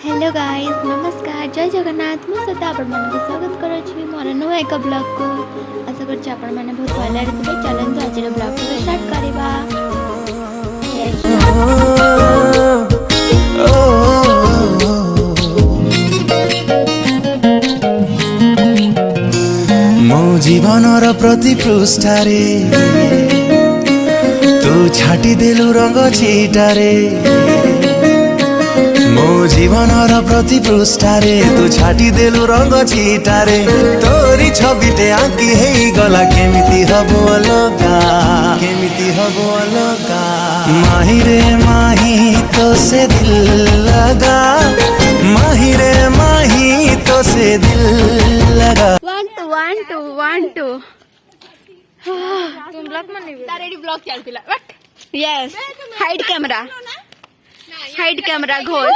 Hello guys नमस्कार जय जगन्नाथ मु सदा आपण मन स्वागत करै छी मोर नुआ एक ब्लॉग को आशा करछि आपण माने बहुत भले रहबे। चलंतु आज रो ब्लॉग को स्टार्ट करबा। मो जीवनर प्रति पृष्ठारे तू छाटी देलु रंग छीटारे। मो जीवनर प्रति पृष्ठारे तू छाटी देलु रंग छीटारे। तोरी छबिटे आंकी हेई गला केमिति हबो अलगा केमिति हबो अलगा। माही रे माही तो से दिल लगा माही रे माही तो से दिल लगा। 1 2 तुम ब्लॉग मन नहीं तारेडी ब्लॉग चल पिला but yes hide camera Ghosh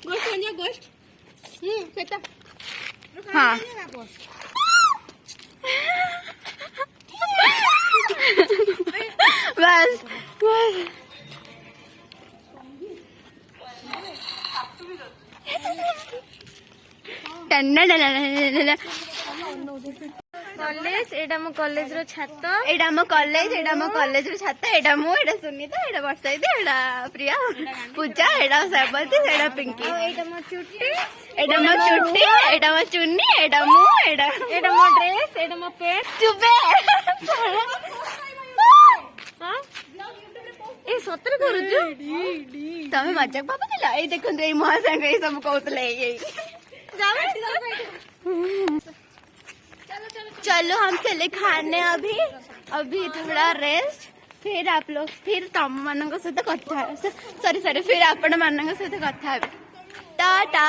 गोष्ट म्हणजे गोष्ट फेटा हां बस कॉलेज एडा मो कॉलेज रो छात एडा मो कॉलेज रो छात एडा मो एडा सुनीता एडा वर्षाइदी एडा प्रिया पूजा एडा सेवती एडा पिंकी एडा मो चुट्टी एडा मो चुन्नी एडा मो ड्रेस एडा मो पेंट चुबे हां ए सतर करू तमे मजाक बाबा दिला ए देखन ए महासंग ए सब कहतले ए चलो हम चले खाने अभी थोड़ा रेस्ट फिर आप लोग फिर तम मान सहित कथा सॉरी फिर आपण मान सहित कथा टाटा।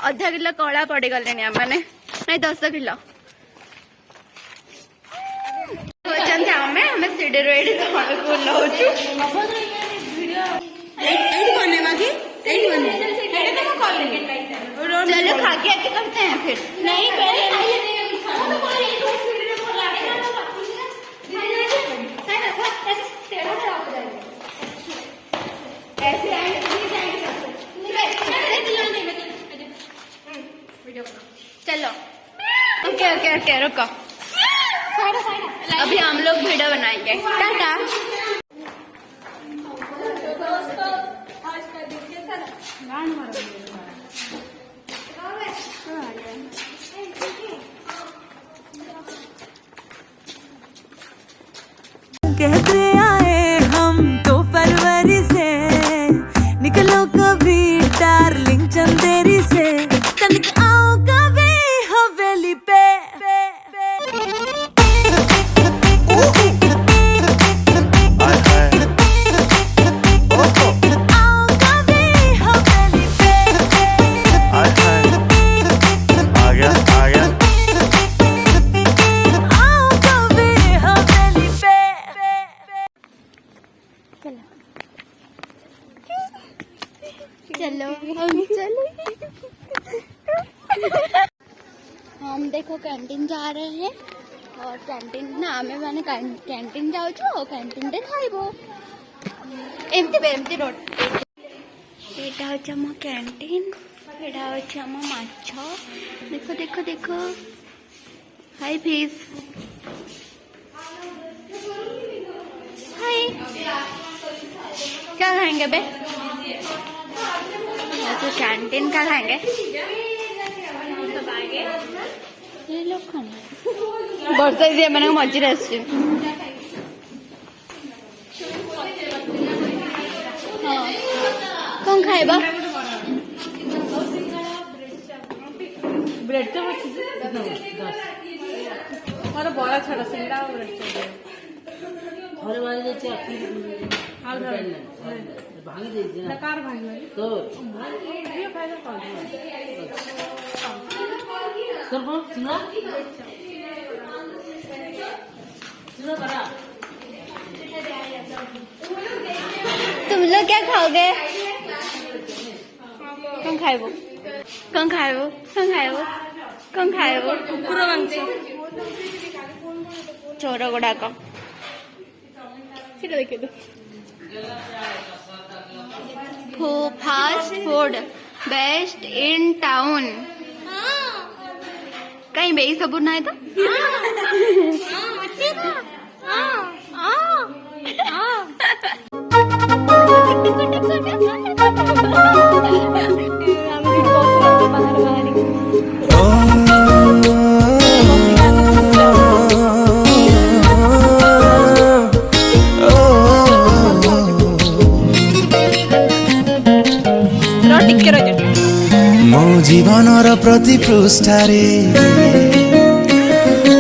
आधा किलो कला पड़ गले मैंने नहीं 10 किलो हमें सीढ़ी रेडी चलो खा के आके करते हैं फिर नहीं चलो ओके रुको अभी हम लोग वीडियो बनाएंगे टाटा। कहते आए हम तो फरवरी से निकलो कभी डार्लिंग चंदेरी से तनिक आओ कभी हवेली पे आओ कभी हवेली पे आ गया आओ कभी हवेली पे चलो हम देखो कैंटीन जा रहे हैं और कैंटीन ना आमे माने कैंटीन जाऊ छो कैंटीन रे खाइबो एमती रोड एटा होछ हम कैंटीन एटा होछ हम माछ देखो हाय फिश हाय क्या खाएंगे बे तो कैंटीन का खाएंगे ये लोग खाना वर्षा दिए मैंने मझे आस कौन खाएगा ब्रेड चप मोर बड़ा छड़ा सिंगड़ा ब्रेड चप थोड़े मारी देछि हाल भांगी देछि ना कार भांगी तो ये फायदा कर कर बोल सिंगड़ा करा तुम लोग क्या खाओगे कौन खाएबो कुकुर मांस चोर गुड़ाक देखिए fast food best in town कहीं बे सब ना तो ମୋ ଜୀବନର ପ୍ରତି ପୃଷ୍ଠାରେ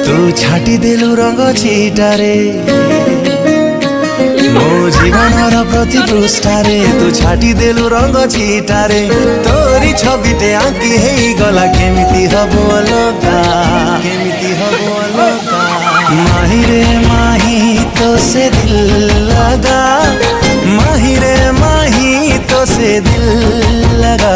ତୁ ଛାଟି ଦେଲୁ ରଙ୍ଗ ଛିଟାରେ ମୋ ଜୀବନର ପ୍ରତି ପୃଷ୍ଠାରେ ତୁ ଛାଟି ଦେଲୁ ରଙ୍ଗ ଛିଟାରେ ତୋରି ଛବିଟେ ଆଙ୍କି ହେଇଗଲା କେମିତି ହବ ଅଲଗା କେମିତି ହବ ଅଲଗା ମାହିରେ ମାହି ତ ସେ ଦିଲ ଲଗା ମାହିରେ ମାହି ତ ସେ ଦିଲ ଲଗା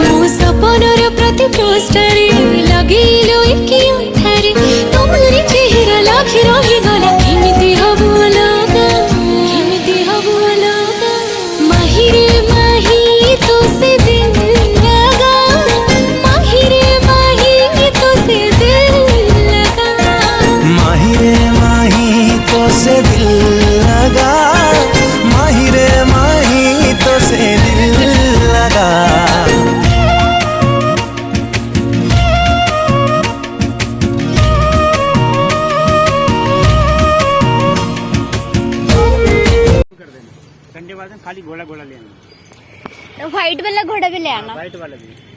ମୋ ସପନର ପ୍ରତି ପୃଷ୍ଠାରେ ଲଗେଇଲୁ ଏକି ଅନ୍ଧାରେ ତମରି ଚେହେରା ଲାଖି ରହିଗଲା କେମିତି ହବ ଅଲଗା କେମିତି ହବ ଅଲଗା ମାହିରେ ମାହି ତୋ ସେ ଦିଲ ଲଗା ମାହିରେ ମାହି ତୋ ସେ ଦିଲ ଲଗା माहिरे माही तो से दिल लगा माहिरे माही तो से दिल लगा ठंडे वाले खाली घोड़ा घोड़ा लेना व्हाइट वाला घोड़ा भी ले आना व्हाइट वाला भी